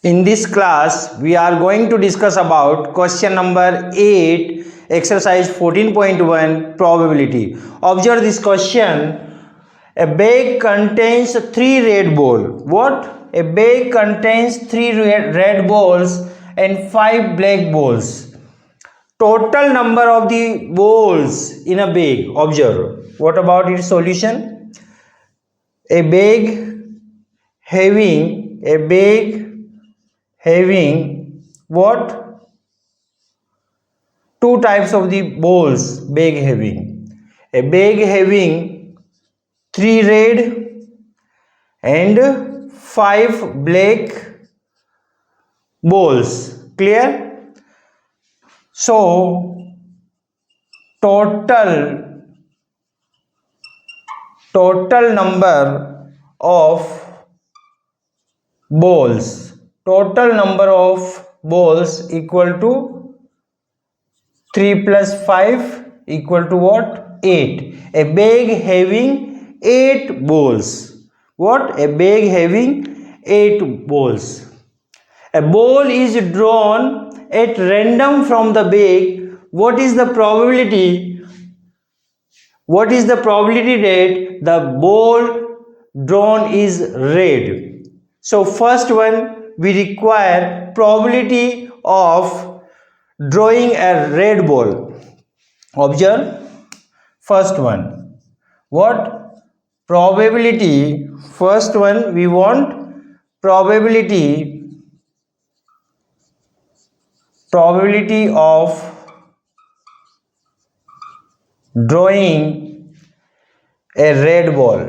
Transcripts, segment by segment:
In this class, we are going to discuss about question number 8, exercise 14.1, probability. Observe this question. A bag contains 3 red balls. What? A bag contains 3 red balls and 5 black balls. Total number of the balls in a bag. Observe. What about its solution? A bag having what? Two types of the balls. Bag having. A bag having 3 red and 5 black balls. Clear? So total number of balls equal to 3 plus 5 equal to what? 8. A bag having 8 balls. What? A bag having 8 balls. A ball is drawn at random from the bag. What is the probability? What is the probability that the ball drawn is red? So first one, we require probability of drawing a red ball. Observe first one. What? Probability. First one, we want probability of drawing a red ball.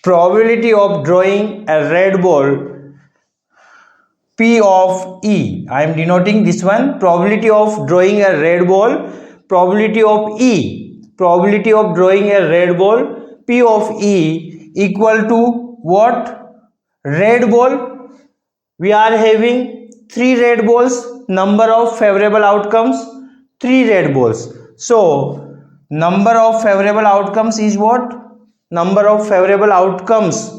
Probability of drawing a red ball, P of E. I am denoting this one. Probability of drawing a red ball, probability of E. Probability of drawing a red ball, P of E equal to what? Red ball. We are having 3 red balls. Number of favorable outcomes, 3 red balls. So number of favorable outcomes is what? Number of favorable outcomes,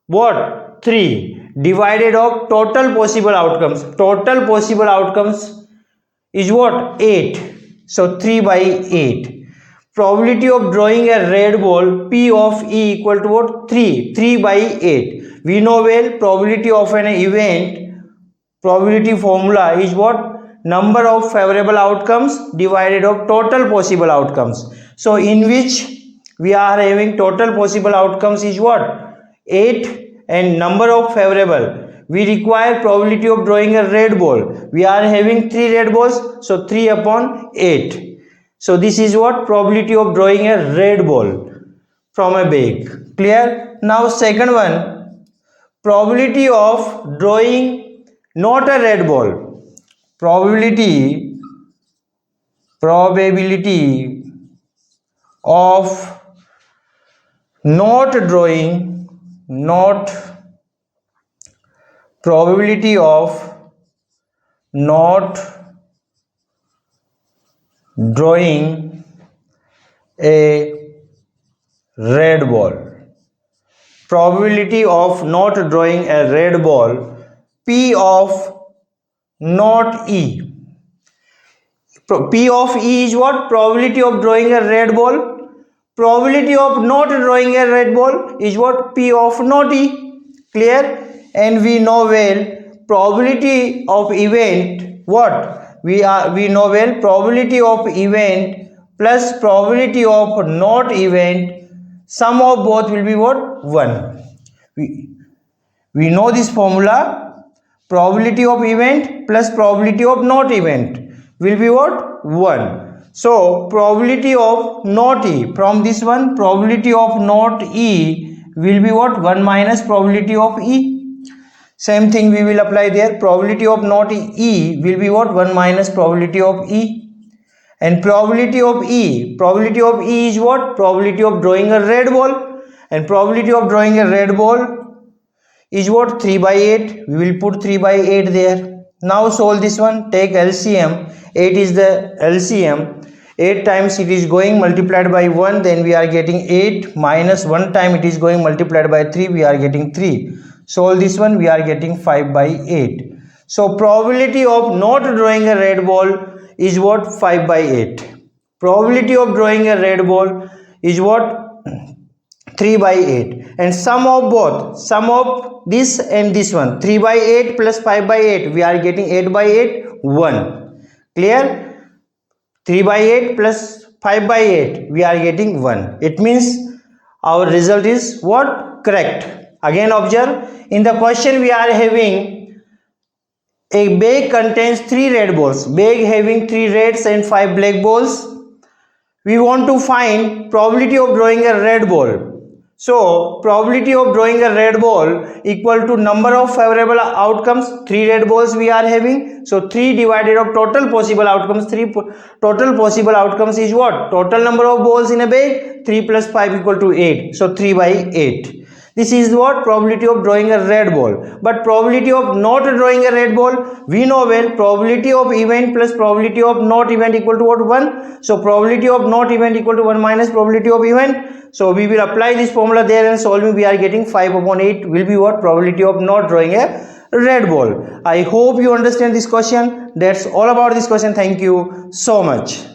what? 3 divided of total possible outcomes. Total possible outcomes is what? 8. So 3 by 8. Probability of drawing a red ball, P of E equal to what? 3. 3 by 8. We know well probability of an event, probability formula is what? Number of favorable outcomes divided of total possible outcomes. So in which we are having total possible outcomes is what? 8, and number of favorable. We require probability of drawing a red ball. We are having 3 red balls, so 3 upon 8. So this is what? Probability of drawing a red ball from a bag. Clear? Now second one, probability of drawing not a red ball. Probability of not drawing a red ball. Probability of not drawing a red ball, P of not E. P of E is what? Probability of drawing a red ball. Probability of not drawing a red ball is what? P of not E. Clear? And we know well probability of event, what? We know well probability of event plus probability of not event, sum of both will be what? 1. We know this formula. Probability of event plus probability of not event will be what? 1. So probability of not E, from this one probability of not E will be what? 1 minus probability of E. Same thing we will apply there. Probability of not E will be what? 1 minus probability of E. And probability of E is what? Probability of drawing a red ball, and probability of drawing a red ball is what? 3 by 8. We will put 3 by 8 there. Now solve this one. Take LCM. 8 is the LCM. 8 times it is going multiplied by 1, then we are getting 8, minus 1 time it is going multiplied by 3, we are getting 3. Solve this one, we are getting 5 by 8. So probability of not drawing a red ball is what? 5 by 8. Probability of drawing a red ball is what? 3 by 8. And sum of both, sum of this and this one, 3 by 8 plus 5 by 8, we are getting 8 by 8, 1. Clear? 3 by 8 plus 5 by 8, we are getting 1. It means our result is what? Correct. Again observe, in the question we are having a bag contains 3 red balls, bag having 3 reds and 5 black balls. We want to find probability of drawing a red ball. So probability of drawing a red ball equal to number of favorable outcomes. 3 red balls we are having, so 3 divided of total possible outcomes. 3 total possible outcomes is what? Total number of balls in a bag. 3 plus 5 equal to 8, so 3 by 8. This is what? Probability of drawing a red ball. But probability of not drawing a red ball, we know well, probability of event plus probability of not event equal to what? 1. So probability of not event equal to 1 minus probability of event. So we will apply this formula there and solving, we are getting 5 upon 8 will be what? Probability of not drawing a red ball. I hope you understand this question. That's all about this question. Thank you so much.